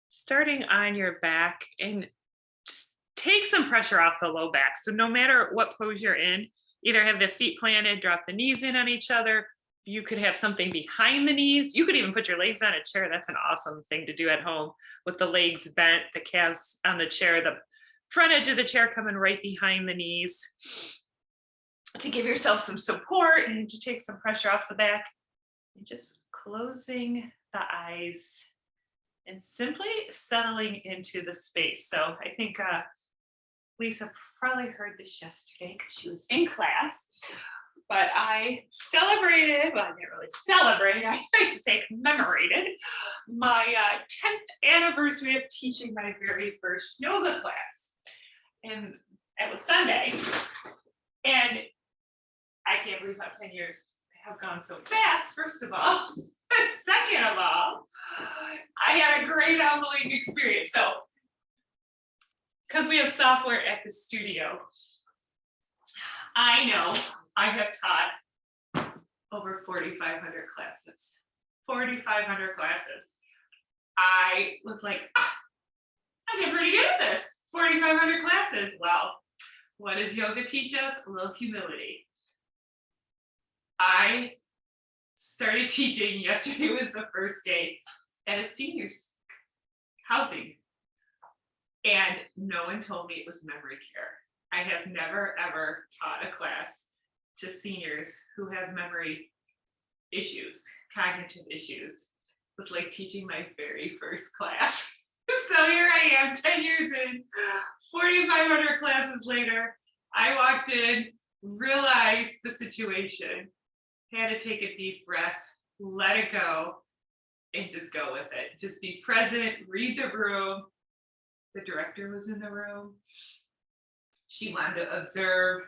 starting on your back and just take some pressure off the low back. So no matter what pose you're in, either have the feet planted, drop the knees in on each other. You could have something behind the knees. You could even put your legs on a chair. That's an awesome thing to do at home with the legs bent, the calves on the chair, the front edge of the chair coming right behind the knees to give yourself some support and to take some pressure off the back. And just closing the eyes and simply settling into the space. So I think Lisa probably heard this yesterday because she was in class, but I celebrated, well, I didn't really celebrate, I should say commemorated my 10th anniversary of teaching my very first yoga class. And it was Sunday. And I can't believe how 10 years have gone so fast, first of all. Second of all, I had a great humbling experience. So, because we have software at the studio, I know I have taught over 4,500 classes. 4,500 classes. I was like, I'm getting pretty good at this. 4,500 classes. Well, what does yoga teach us? A little humility. I started teaching. Yesterday was the first day at a senior's housing. And no one told me it was memory care. I have never, ever taught a class to seniors who have memory issues, cognitive issues. It was like teaching my very first class. So here I am, 10 years in, 4,500 classes later. I walked in, realized the situation, had to take a deep breath, let it go, and just go with it. Just be present, read the room. The director was in the room. She wanted to observe.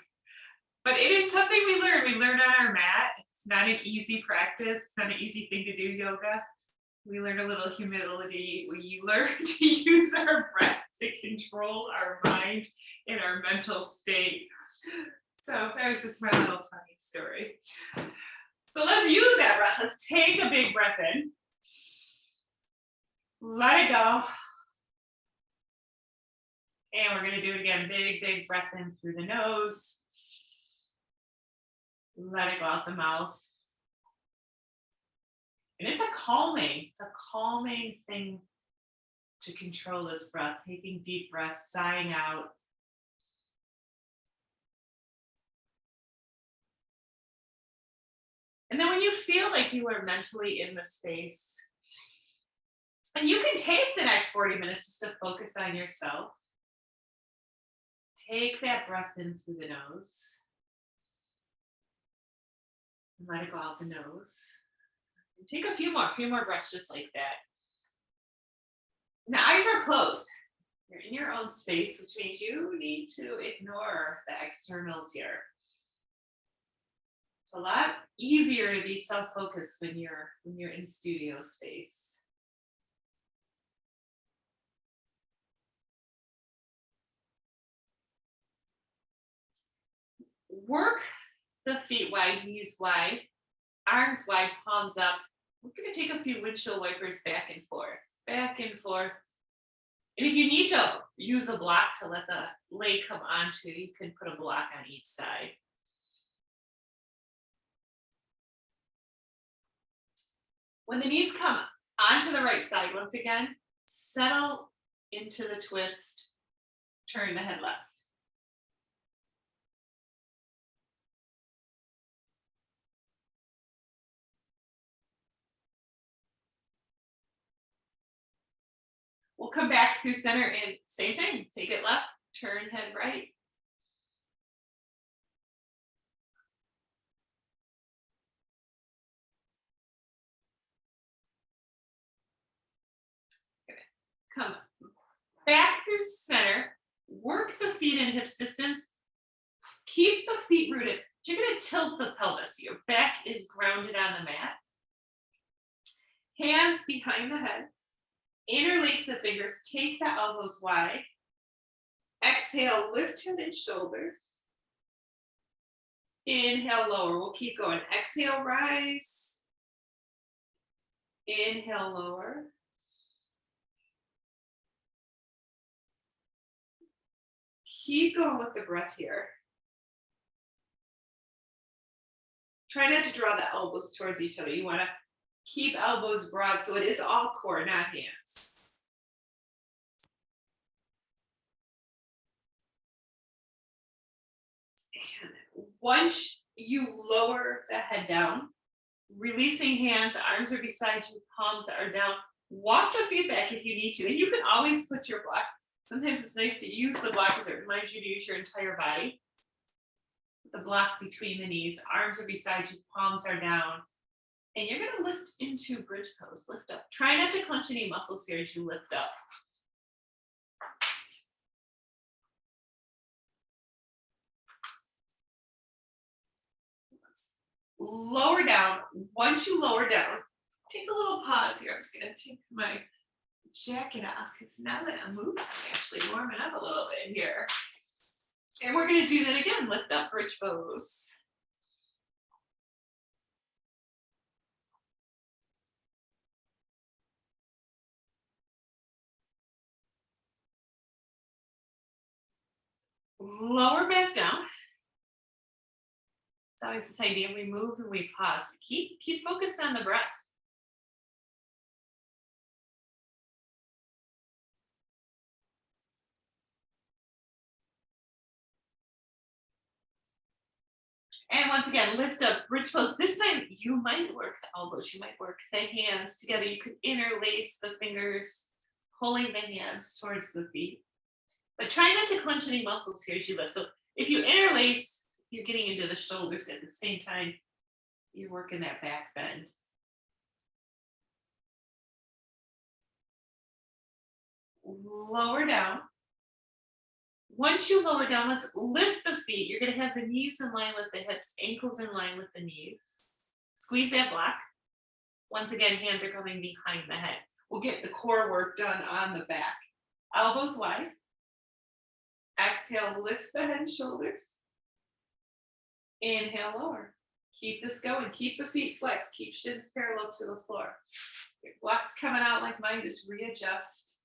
But it is something we learn. We learn on our mat. It's not an easy practice. It's not an easy thing to do, yoga. We learn a little humility. We learn to use our breath to control our mind and our mental state. So that was just my little funny story. So let's use that breath. Let's take a big breath in. Let it go. And we're going to do it again. Big, big breath in through the nose. Let it go out the mouth. And it's a calming thing to control this breath, taking deep breaths, sighing out. And then when you feel like you are mentally in the space, and you can take the next 40 minutes just to focus on yourself. Take that breath in through the nose. And let it go out the nose. And take a few more breaths just like that. Now, eyes are closed. You're in your own space, which means you need to ignore the externals here. It's a lot easier to be self-focused when you're in studio space. Work the feet wide, knees wide, arms wide, palms up. We're going to take a few windshield wipers back and forth, back and forth. And if you need to use a block to let the leg come onto, you can put a block on each side. When the knees come onto the right side, once again, settle into the twist, turn the head left. We'll come back through center and same thing, take it left, turn head right. Come back through center, work the feet in hips distance, keep the feet rooted. You're going to tilt the pelvis. Your back is grounded on the mat. Hands behind the head. Interlace the fingers, take the elbows wide. Exhale, lift head and shoulders. Inhale, lower. We'll keep going. Exhale, rise. Inhale, lower. Keep going with the breath here. Try not to draw the elbows towards each other. You want to keep elbows broad so it is all core, not hands. And once you lower the head down, releasing hands, arms are beside you, palms are down. Walk the feet back if you need to. And you can always put your block. Sometimes it's nice to use the block because it reminds you to use your entire body. Put the block between the knees, arms are beside you, palms are down. And you're going to lift into bridge pose, lift up. Try not to clench any muscles here as you lift up. Lower down. Once you lower down, take a little pause here. I'm just going to take my jacket off because now that I'm moving, I'm actually warming up a little bit here. And we're going to do that again. Lift up, bridge pose. Lower back down. It's always this idea, we move and we pause. Keep focused on the breath. And once again, lift up, bridge pose. This time you might work the elbows, you might work the hands together. You could interlace the fingers, pulling the hands towards the feet. But try not to clench any muscles here as you lift. So if you interlace, you're getting into the shoulders at the same time. You're working that back bend. Lower down. Once you lower down, let's lift the feet. You're going to have the knees in line with the hips, ankles in line with the knees. Squeeze that block. Once again, hands are coming behind the head. We'll get the core work done on the back. Elbows wide. Exhale, lift the head and shoulders. Inhale, lower. Keep this going. Keep the feet flexed. Keep shins parallel to the floor. Your block's coming out like mine, just readjust.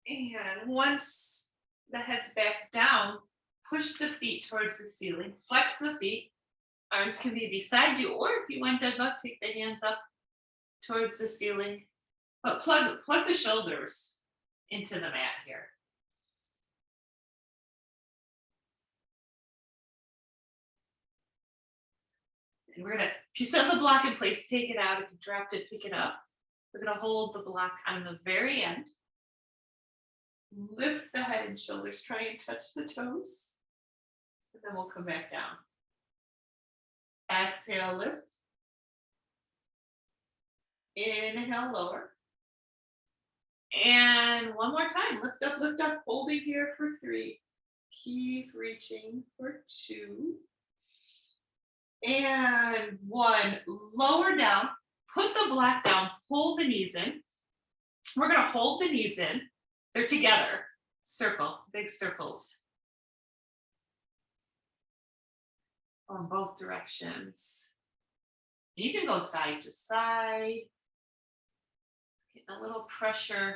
And once the head's back down, push the feet towards the ceiling. Flex the feet. Arms can be beside you, or if you want dead bug, take the hands up towards the ceiling. But plug the shoulders into the mat here. And we're gonna, if you still have the block in place, take it out. If you dropped it, pick it up. We're gonna hold the block on the very end. Lift the head and shoulders, try and touch the toes. And then we'll come back down. Exhale, lift. Inhale, lower. And one more time, lift up, holding here for 3. Keep reaching for 2. And 1, lower down, put the block down, pull the knees in. We're gonna hold the knees in. They're together, circle, big circles. On both directions. You can go side to side. Getting a little pressure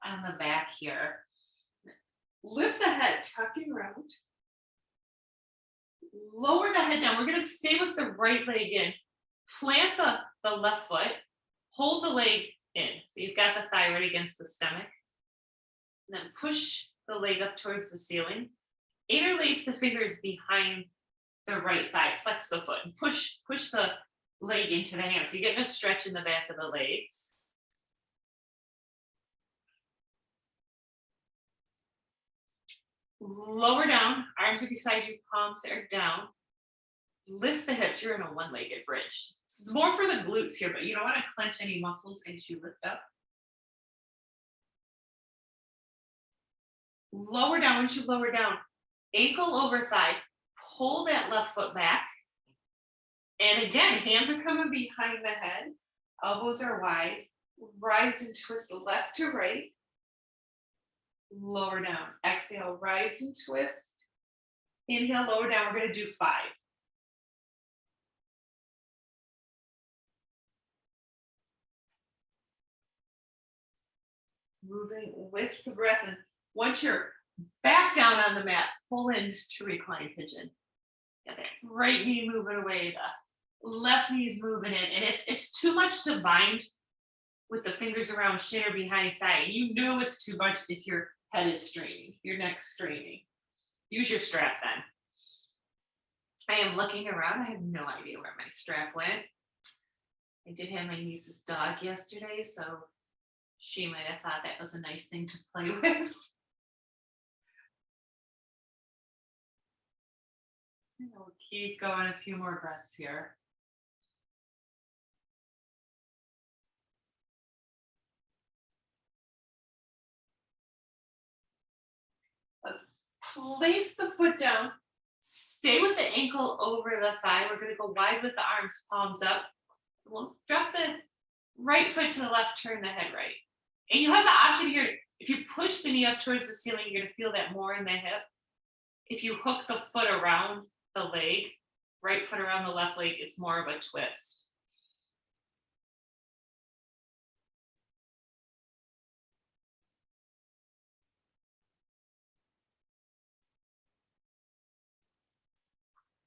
on the back here. Lift the head, tucking around. Lower the head down. We're going to stay with the right leg in. Plant the left foot. Hold the leg in. So you've got the thigh right against the stomach. And then push the leg up towards the ceiling. Interlace the fingers behind the right thigh. Flex the foot and push the leg into the hand. So you're getting a stretch in the back of the legs. Lower down, arms are beside you, palms are down. Lift the hips, you're in a one-legged bridge. This is more for the glutes here, but you don't want to clench any muscles as you lift up. Lower down, once you lower down, ankle over thigh, pull that left foot back. And again, hands are coming behind the head, elbows are wide, rise and twist left to right, lower down, exhale, rise and twist, inhale, lower down. We're going to do 5. Moving with the breath. And once you're back down on the mat, pull into recline pigeon. Get that right knee moving away, the left knee's moving in. And if it's too much to bind with the fingers around shin or behind thigh, you know it's too much if your head is straining, if your neck's straining. Use your strap then. I am looking around. I have no idea where my strap went. I did have my niece's dog yesterday, so she might have thought that was a nice thing to play with. We'll keep going, a few more breaths here. Let's place the foot down. Stay with the ankle over the thigh. We're going to go wide with the arms, palms up. We'll drop the right foot to the left, turn the head right. And you have the option here. If you push the knee up towards the ceiling, you're going to feel that more in the hip. If you hook the foot around the leg, right foot around the left leg, it's more of a twist.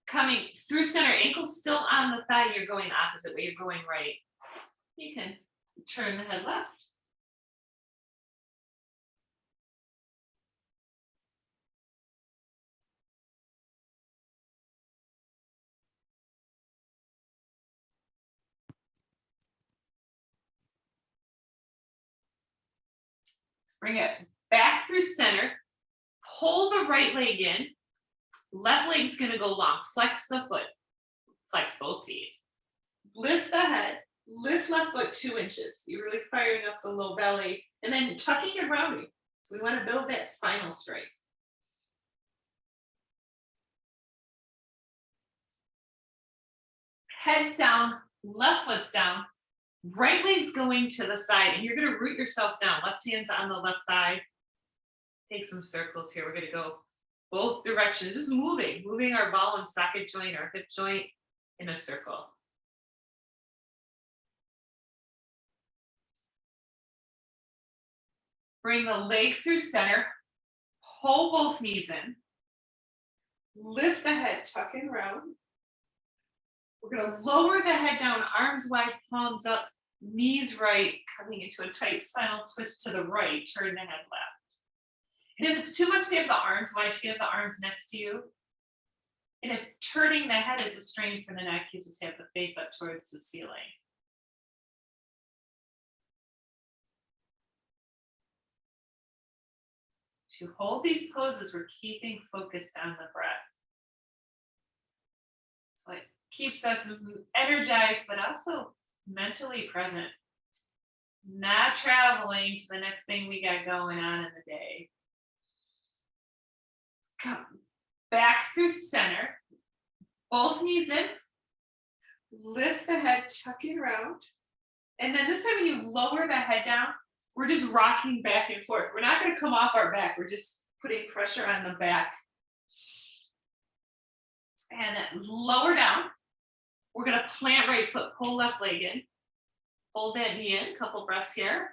Coming through center, ankle still on the thigh, you're going opposite way, you're going right. You can turn the head left. Bring it back through center, pull the right leg in, left leg's gonna go long, flex the foot, flex both feet. Lift the head, lift left foot 2 inches. You're really firing up the low belly and then tucking and rounding. So we wanna build that spinal strength. Head's down, left foot's down, right leg's going to the side, and you're going to root yourself down. Left hand's on the left thigh. Take some circles here. We're going to go both directions, just moving our ball and socket joint, our hip joint in a circle. Bring the leg through center, pull both knees in, lift the head, tuck and round. We're going to lower the head down, arms wide, palms up, knees right, coming into a tight spinal twist to the right, turn the head left. And if it's too much to have the arms wide, you can have the arms next to you. And if turning the head is a strain for the neck, you just have the face up towards the ceiling. To hold these poses, we're keeping focused on the breath. So it keeps us energized, but also mentally present. Not traveling to the next thing we got going on in the day. Let's come back through center. Both knees in. Lift the head, tucking around. And then this time when you lower the head down, we're just rocking back and forth. We're not going to come off our back. We're just putting pressure on the back. And then lower down. We're going to plant right foot, pull left leg in. Hold that knee in, couple breaths here.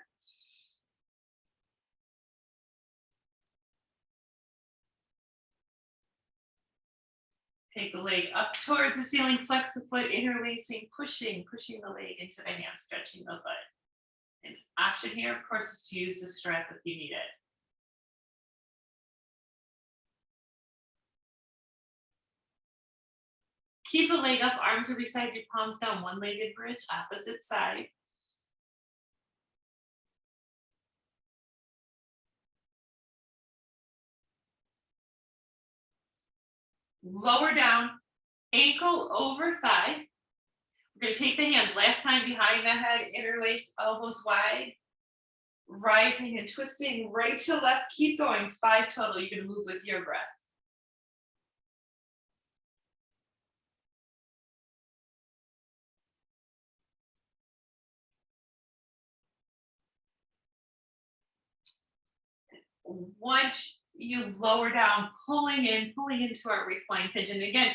Take the leg up towards the ceiling, flex the foot, interlacing, pushing the leg into the hand, stretching the foot. An option here, of course, is to use the strap if you need it. Keep the leg up, arms are beside you, palms down, one-legged bridge, opposite side. Lower down, ankle over thigh. We're going to take the hands, last time behind the head, interlace, elbows wide, rising and twisting right to left. Keep going, 5 total. You can move with your breath. Once you lower down, pulling into our reclined pigeon. Again,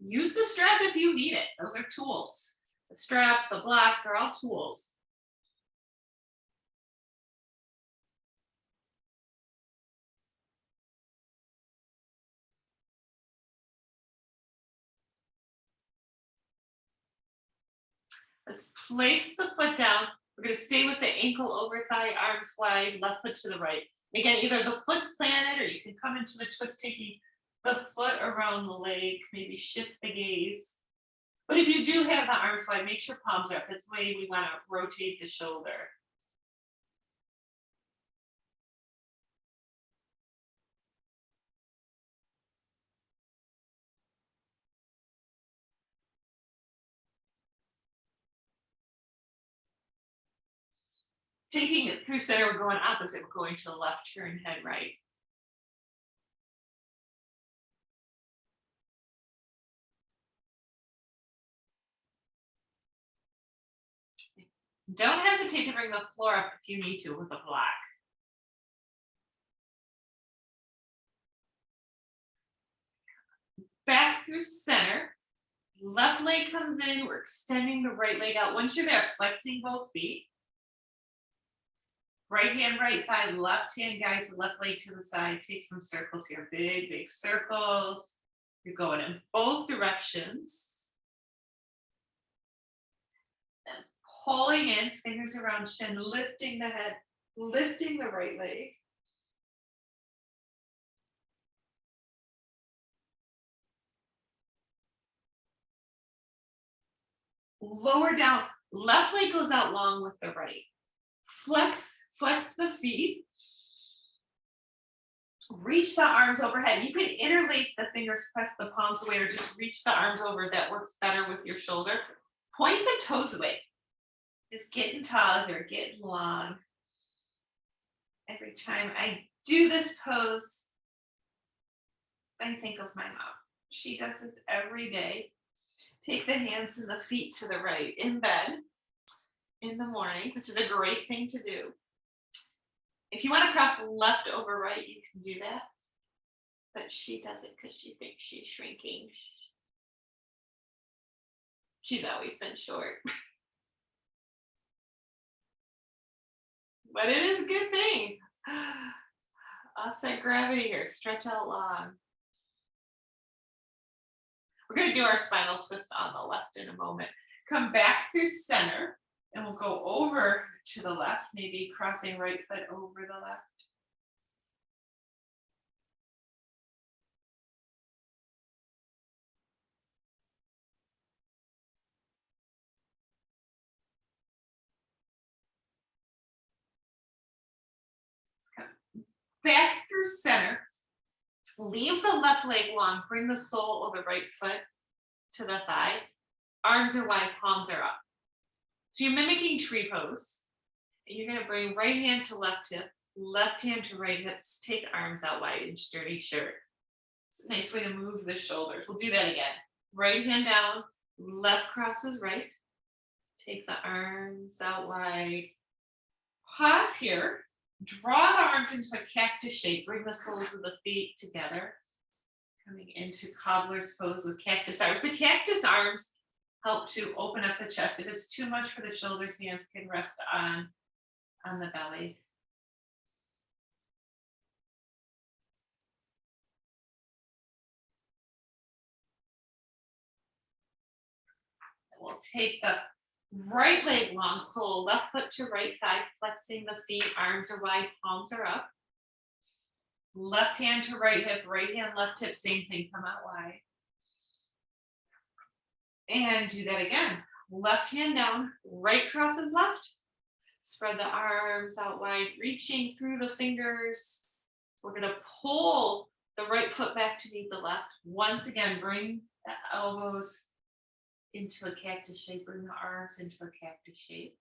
use the strap if you need it. Those are tools. The strap, the block, they're all tools. Let's place the foot down. We're going to stay with the ankle over thigh, arms wide, left foot to the right. Again, either the foot's planted or you can come into the twist, taking the foot around the leg, maybe shift the gaze. But if you do have the arms wide, make sure palms are up. That's the way we want to rotate the shoulder. Taking it through center, we're going opposite. We're going to the left, turn head right. Don't hesitate to bring the floor up if you need to with a block. Back through center. Left leg comes in. We're extending the right leg out. Once you're there, flexing both feet. Right hand, right thigh, left hand, guys, the left leg to the side. Take some circles here. Big, big circles. You're going in both directions. And pulling in, fingers around shin, lifting the head, lifting the right leg. Lower down, left leg goes out long with the right. Flex the feet. Reach the arms overhead. You can interlace the fingers, press the palms away, or just reach the arms over. That works better with your shoulder. Point the toes away. Just getting tall here, getting long. Every time I do this pose, I think of my mom. She does this every day. Take the hands and the feet to the right in bed in the morning, which is a great thing to do. If you want to cross left over right, you can do that. But she does it because she thinks she's shrinking. She's always been short. But it is a good thing. Offset gravity here, stretch out long. We're going to do our spinal twist on the left in a moment. Come back through center, and we'll go over to the left, maybe crossing right foot over the left. Back through center. Leave the left leg long. Bring the sole of the right foot to the thigh. Arms are wide, palms are up. So you're mimicking tree pose. And you're going to bring right hand to left hip, left hand to right hips. Take arms out wide in sturdy shirt. It's a nice way to move the shoulders. We'll do that again. Right hand down, left crosses right. Take the arms out wide. Pause here. Draw the arms into a cactus shape. Bring the soles of the feet together. Coming into cobbler's pose with cactus arms. The cactus arms help to open up the chest. If it's too much for the shoulders, hands can rest on the belly. We'll take the right leg long, sole, left foot to right thigh, flexing the feet, arms are wide, palms are up. Left hand to right hip, left hip, same thing, come out wide. And do that again. Left hand down, right crosses left. Spread the arms out wide, reaching through the fingers. We're going to pull the right foot back to meet the left. Once again, bring the elbows into a cactus shape, bring the arms into a cactus shape.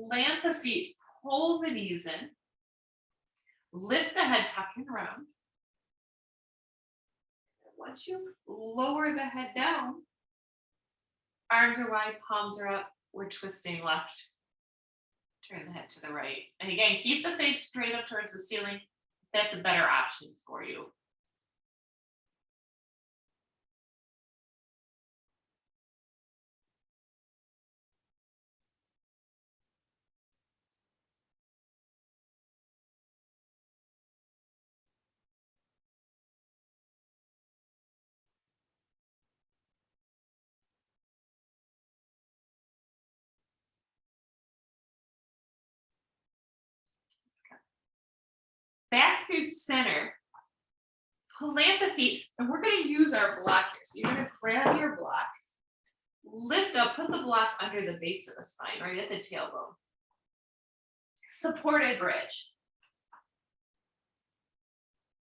Plant the feet, pull the knees in, lift the head, tucking around. Once you lower the head down, Arms are wide, palms are up. We're twisting left. Turn the head to the right. And again, keep the face straight up towards the ceiling. That's a better option for you. Back through center. Plant the feet, and we're going to use our block here. So you're going to grab your block, lift up, put the block under the base of the spine, right at the tailbone. Supported bridge.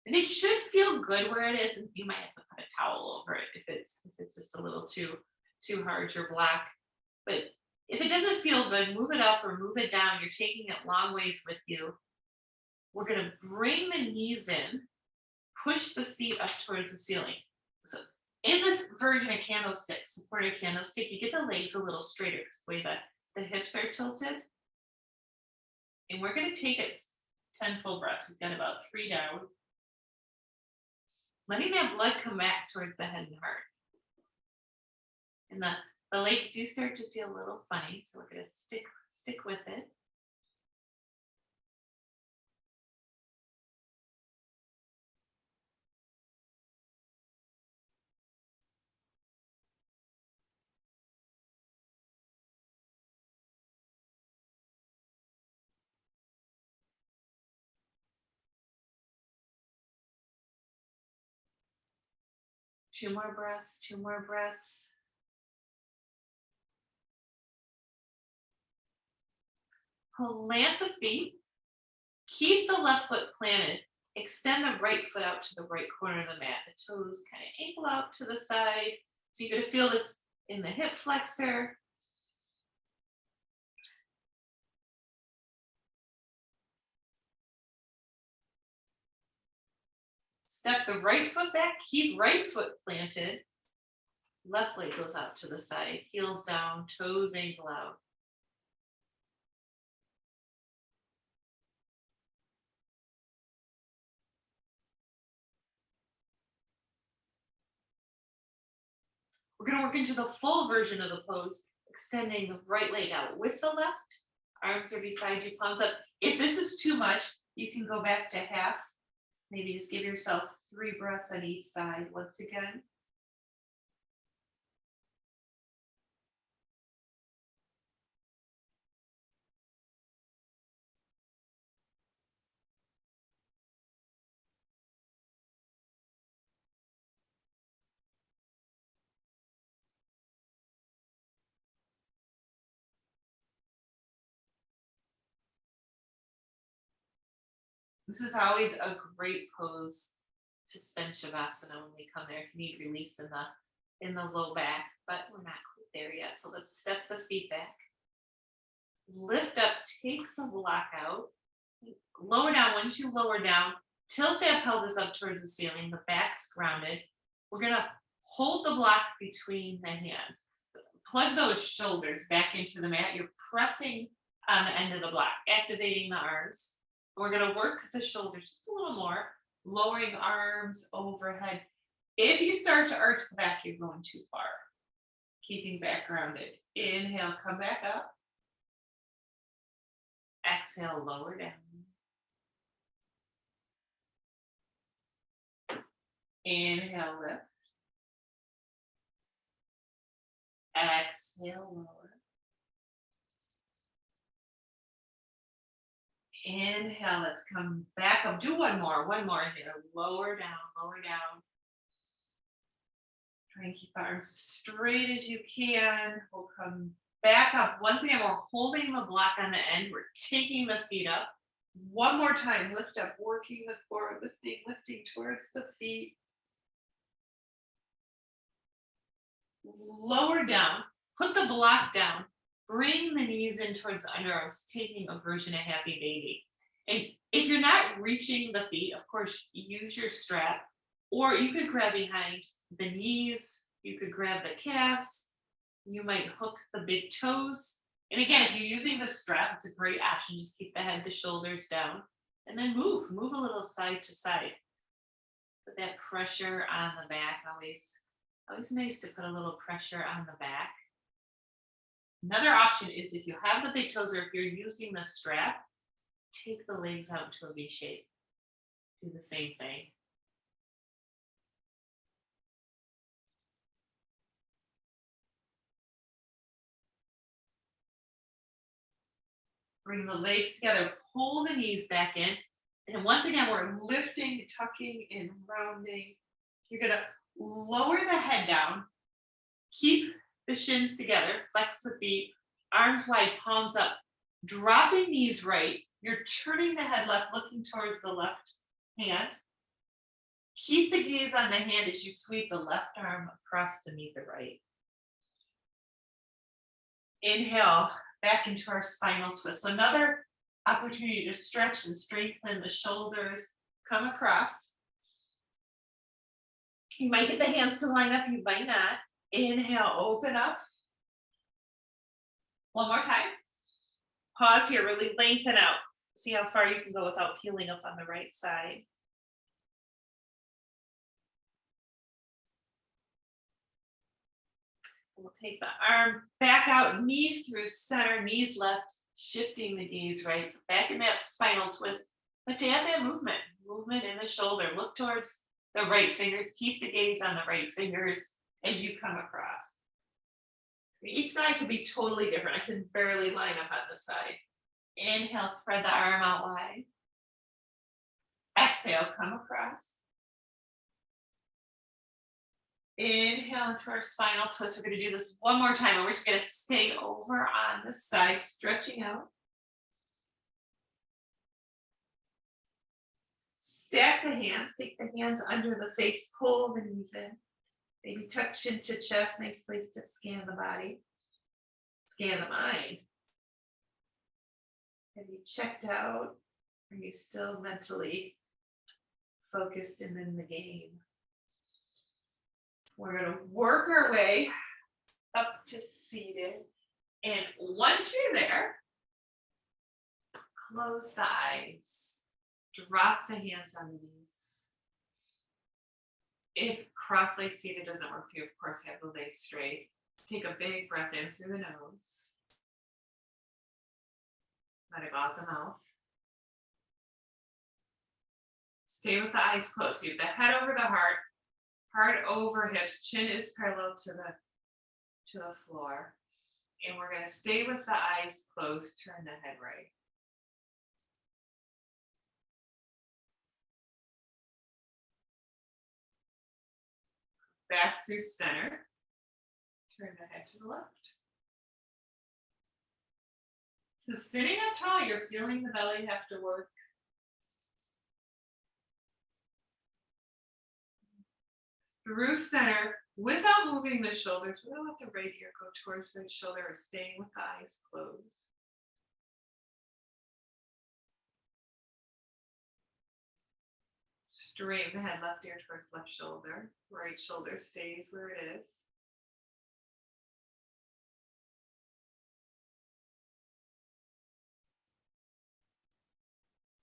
And it should feel good where it is, and you might have to put a towel over it if it's just a little too hard, your block. But if it doesn't feel good, move it up or move it down. You're taking it long ways with you. We're going to bring the knees in, push the feet up towards the ceiling. So in this version of candlestick, supported candlestick, you get the legs a little straighter because the way the hips are tilted. And we're going to take it 10 full breaths. We've got about 3 down. Letting that blood come back towards the head and heart. And the legs do start to feel a little funny, so we're going to stick with it. Two more breaths, 2 more breaths. Plant the feet. Keep the left foot planted. Extend the right foot out to the right corner of the mat. The toes kind of ankle out to the side. So you're going to feel this in the hip flexor. Step the right foot back. Keep right foot planted. Left leg goes out to the side. Heels down, toes ankle out. We're going to work into the full version of the pose, extending the right leg out with the left. Arms are beside you, palms up. If this is too much, you can go back to half. Maybe just give yourself 3 breaths on each side once again. This is always a great pose to spend Shavasana when we come there. If you need release in the low back, but we're not quite there yet. So let's step the feet back. Lift up, take the block out. Lower down. Once you lower down, tilt that pelvis up towards the ceiling. The back's grounded. We're going to hold the block between the hands. Plug those shoulders back into the mat. You're pressing on the end of the block, activating the arms. We're going to work the shoulders just a little more, lowering arms overhead. If you start to arch the back, you're going too far. Keeping back grounded. Inhale, come back up. Exhale, lower down. Inhale, lift. Exhale, lower. Inhale, let's come back up. Do one more here. Lower down, lower down. Try and keep the arms as straight as you can. We'll come back up. Once again, we're holding the block on the end. We're taking the feet up. One more time, lift up, working the core, lifting towards the feet. Lower down, put the block down. Bring the knees in towards the underarms, taking a version of Happy Baby. And if you're not reaching the feet, of course, use your strap, or you could grab behind the knees, you could grab the calves, You might hook the big toes. And again, if you're using the strap, it's a great option. Just keep the head, the shoulders down, and then move a little side to side. Put that pressure on the back. Always nice to put a little pressure on the back. Another option is if you have the big toes or if you're using the strap, take the legs out into a V shape. Do the same thing. Bring the legs together, pull the knees back in. And once again, we're lifting, tucking, and rounding. You're gonna lower the head down, keep the shins together, flex the feet, arms wide, palms up, dropping knees right. You're turning the head left, looking towards the left hand. Keep the gaze on the hand as you sweep the left arm across to meet the right. Inhale, back into our spinal twist. So another opportunity to stretch and strengthen the shoulders, come across. You might get the hands to line up, you might not. Inhale, open up. One more time. Pause here, really lengthen out. See how far you can go without peeling up on the right side. We'll take the arm back out, knees through center, knees left, shifting the gaze right. So back in that spinal twist, but to have that movement in the shoulder, look towards the right fingers, keep the gaze on the right fingers as you come across. Each side could be totally different. I can barely line up on the side. Inhale, spread the arm out wide. Exhale, come across. Inhale into our spinal twist. We're going to do this one more time, and we're just going to stay over on the side, stretching out. Stack the hands, take the hands under the face, pull the knees in. Maybe tuck chin to chest, nice place to scan the body, scan the mind. Have you checked out? Are you still mentally focused and in the game? We're going to work our way up to seated. And once you're there, close the eyes, drop the hands on the knees. If cross-legged seated doesn't work for you, of course, have the legs straight. Take a big breath in through the nose. Let it go out the mouth. Stay with the eyes closed. You have the head over the heart over hips, chin is parallel to the floor. And we're going to stay with the eyes closed, turn the head right. Back through center. Turn the head to the left. So sitting up tall, you're feeling the belly have to work. Through center, without moving the shoulders, we'll let the right ear go towards right shoulder or staying with the eyes closed. Straighten the head, left ear towards left shoulder. Right shoulder stays where it is.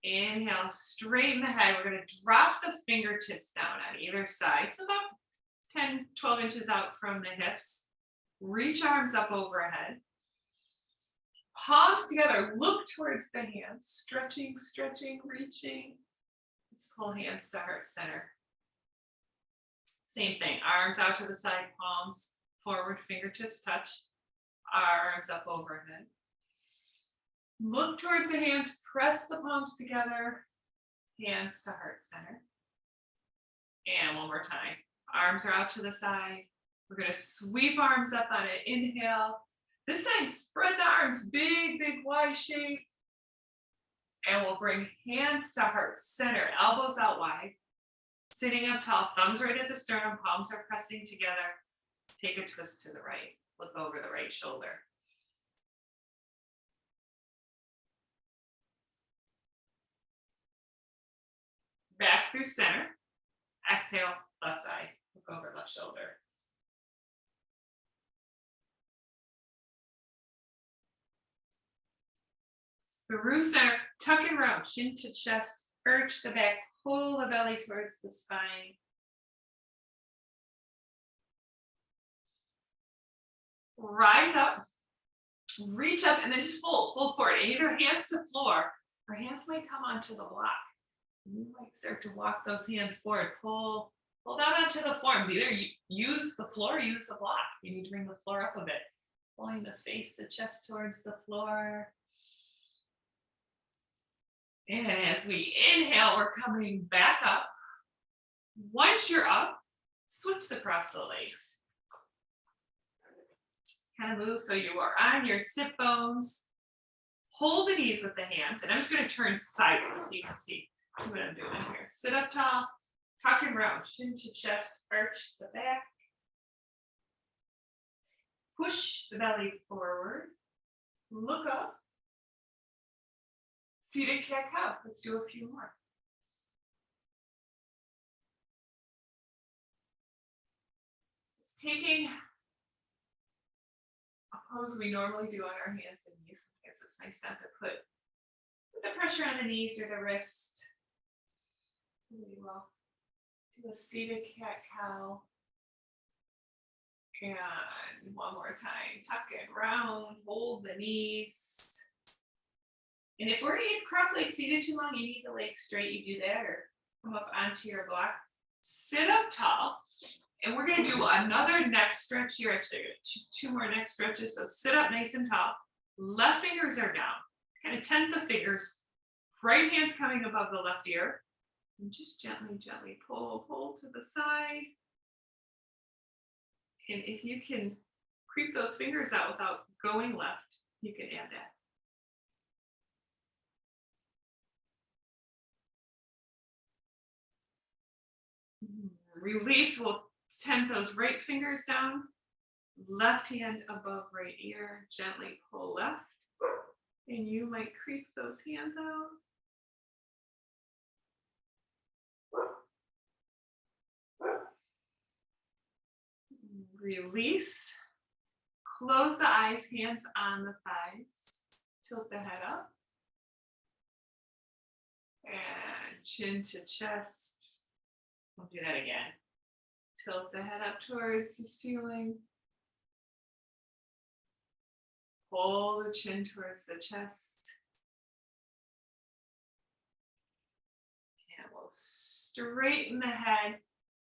Inhale, straighten the head. We're going to drop the fingertips down on either side. So about 10, 12 inches out from the hips. Reach arms up overhead. Palms together. Look towards the hands. Stretching, reaching. Let's pull hands to heart center. Same thing. Arms out to the side, palms forward, fingertips touch. Arms up overhead. Look towards the hands, press the palms together, hands to heart center. And one more time. Arms are out to the side. We're going to sweep arms up on it. Inhale. This time, spread the arms, big, wide shape. And we'll bring hands to heart center, elbows out wide. Sitting up tall, thumbs right at the sternum, palms are pressing together. Take a twist to the right. Look over the right shoulder. Back through center. Exhale, left side. Look over left shoulder. Through center, tuck and round, chin to chest, arch the back, pull the belly towards the spine. Rise up, reach up, and then just fold forward. And either hands to floor, or hands might come onto the block. You might start to walk those hands forward. Pull down onto the floor. Either use the floor or use the block. You need to bring the floor up a bit. Pulling the face, the chest towards the floor. And as we inhale, we're coming back up. Once you're up, switch across the legs. Kind of move so you are on your sit bones. Hold the knees with the hands. And I'm just going to turn sideways so you can see what I'm doing here. Sit up tall, tuck and round, chin to chest, arch the back. Push the belly forward. Look up. Seated cat-cow. Let's do a few more. Just taking a pose we normally do on our hands and knees. Sometimes it's nice not to put the pressure on the knees or the wrist. We will do a seated cat-cow. And one more time, tuck and round, hold the knees. And if we're in cross-legged seated too long, you need the legs straight, you do that, or come up onto your block. Sit up tall, and we're gonna do another neck stretch here. Actually, two more neck stretches. So sit up nice and tall. Left fingers are down, kind of tent the fingers. Right hand's coming above the left ear. And just gently pull to the side. And if you can creep those fingers out without going left, you can add that. Release, we'll tent those right fingers down. Left hand above right ear, gently pull left. And you might creep those hands out. Release. Close the eyes, hands on the thighs. Tilt the head up. And chin to chest. We'll do that again. Tilt the head up towards the ceiling. Pull the chin towards the chest. And we'll straighten the head.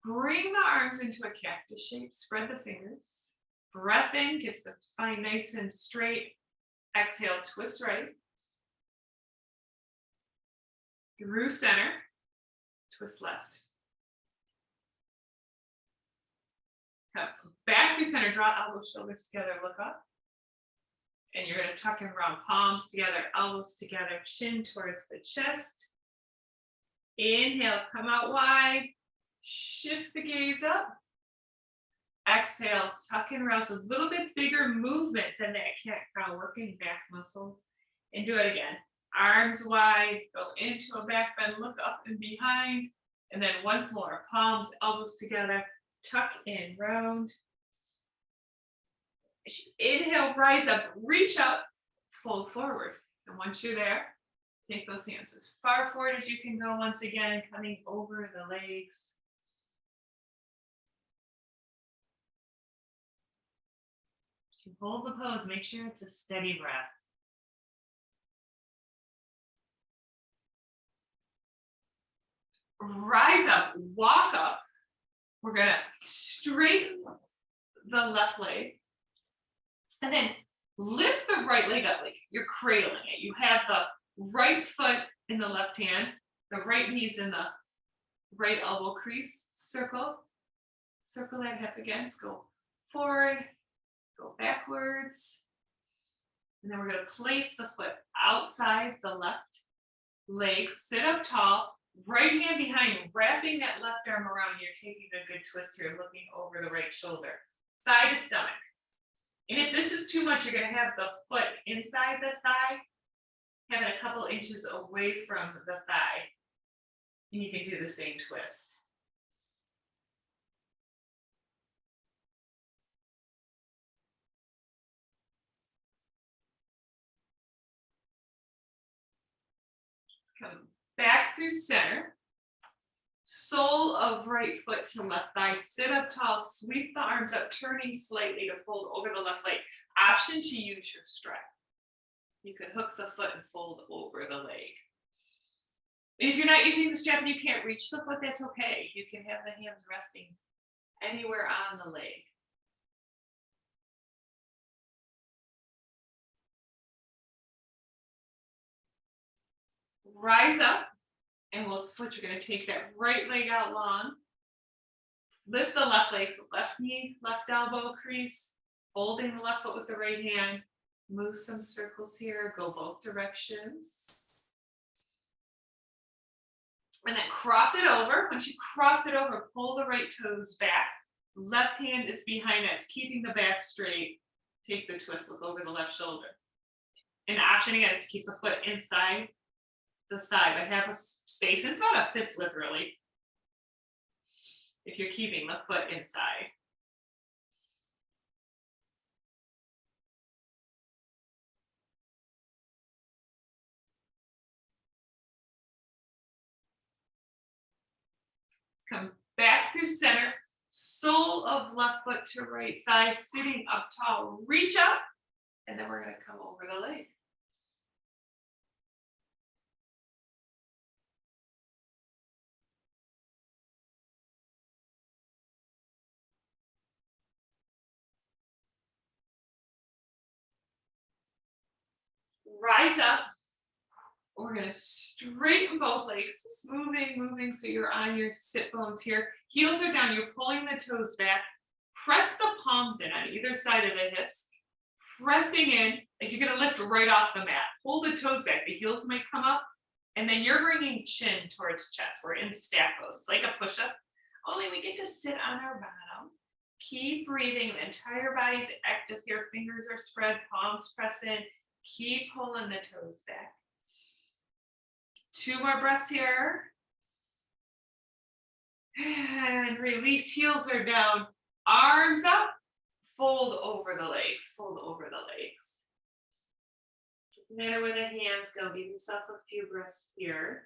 Bring the arms into a cactus shape. Spread the fingers. Breath in, gets the spine nice and straight. Exhale, twist right. Through center, twist left. Come back through center, draw elbows, shoulders together, look up. And you're going to tuck and round, palms together, elbows together, chin towards the chest. Inhale, come out wide. Shift the gaze up. Exhale, tuck and round. So a little bit bigger movement than that cat-cow, working back muscles. And do it again. Arms wide, go into a back bend, look up and behind. And then once more, palms, elbows together, tuck and round. Inhale, rise up, reach up, fold forward. And once you're there, take those hands as far forward as you can go. Once again, coming over the legs. You hold the pose, make sure it's a steady breath. Rise up, walk up. We're gonna straighten the left leg and then lift the right leg up like you're cradling it. You have the right foot in the left hand, the right knee's in the right elbow crease. Circle that hip again. So go forward, go backwards. And then we're going to place the foot outside the left leg. Sit up tall. Right hand behind, wrapping that left arm around. You're taking a good twist here, looking over the right shoulder. Thigh to stomach. And if this is too much, you're going to have the foot inside the thigh, having a couple inches away from the thigh. And you can do the same twist. Come back through center. Sole of right foot to left thigh. Sit up tall. Sweep the arms up, turning slightly to fold over the left leg. Option to use your strap. You can hook the foot and fold over the leg. And if you're not using the strap and you can't reach the foot, that's okay. You can have the hands resting anywhere on the leg. Rise up and we'll switch. We're going to take that right leg out long. Lift the left leg, so left knee, left elbow crease, folding the left foot with the right hand. Move some circles here, go both directions. And then cross it over. Once you cross it over, pull the right toes back. Left hand is behind it. It's keeping the back straight. Take the twist, look over the left shoulder. An option again is to keep the foot inside the thigh, but have a space. It's not a fist lift really, if you're keeping the foot inside. Come back through center, sole of left foot to right thigh, sitting up tall, reach up, and then we're going to come over the leg. Rise up. We're going to straighten both legs, moving, so you're on your sit bones here. Heels are down, you're pulling the toes back. Press the palms in on either side of the hips. Pressing in, like you're going to lift right off the mat. Pull the toes back, the heels might come up, and then you're bringing chin towards chest. We're in stack pose. It's like a push-up, only we get to sit on our bottom. Keep breathing, the entire body's active here. Fingers are spread, palms press in. Keep pulling the toes back. 2 more breaths here. And release, heels are down, arms up, fold over the legs, fold over the legs. Doesn't matter where the hands go, give yourself a few breaths here.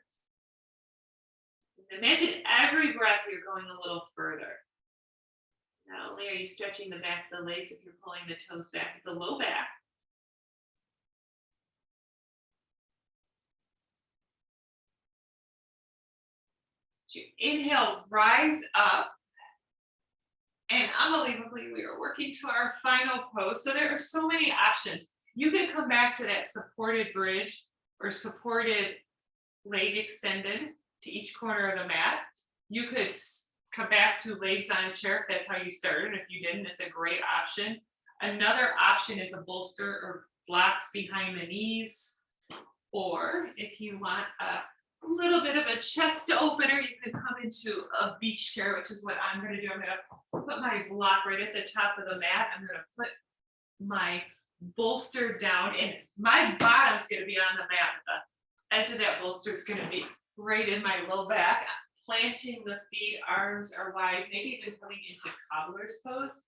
Imagine every breath you're going a little further. Not only are you stretching the back of the legs if you're pulling the toes back at the low back, you inhale, rise up, and unbelievably, we are working to our final pose. So there are so many options. You can come back to that supported bridge or supported leg extended to each corner of the mat. You could come back to legs on a chair if that's how you started. If you didn't, it's a great option. Another option is a bolster or blocks behind the knees. Or if you want a little bit of a chest opener, you can come into a beach chair, which is what I'm going to do. I'm going to put my block right at the top of the mat. I'm going to put my bolster down, and my bottom's going to be on the mat. The edge of that bolster is going to be right in my low back. Planting the feet, arms are wide, maybe even coming into cobbler's pose.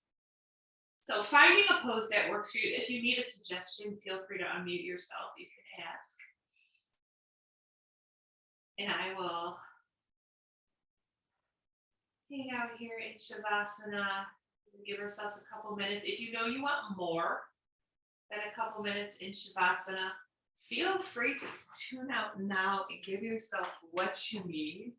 So finding a pose that works for you. If you need a suggestion, feel free to unmute yourself. You can ask. And I will hang out here in Shavasana. Give ourselves a couple minutes. If you know you want more than a couple minutes in Shavasana, feel free to tune out now and give yourself what you need.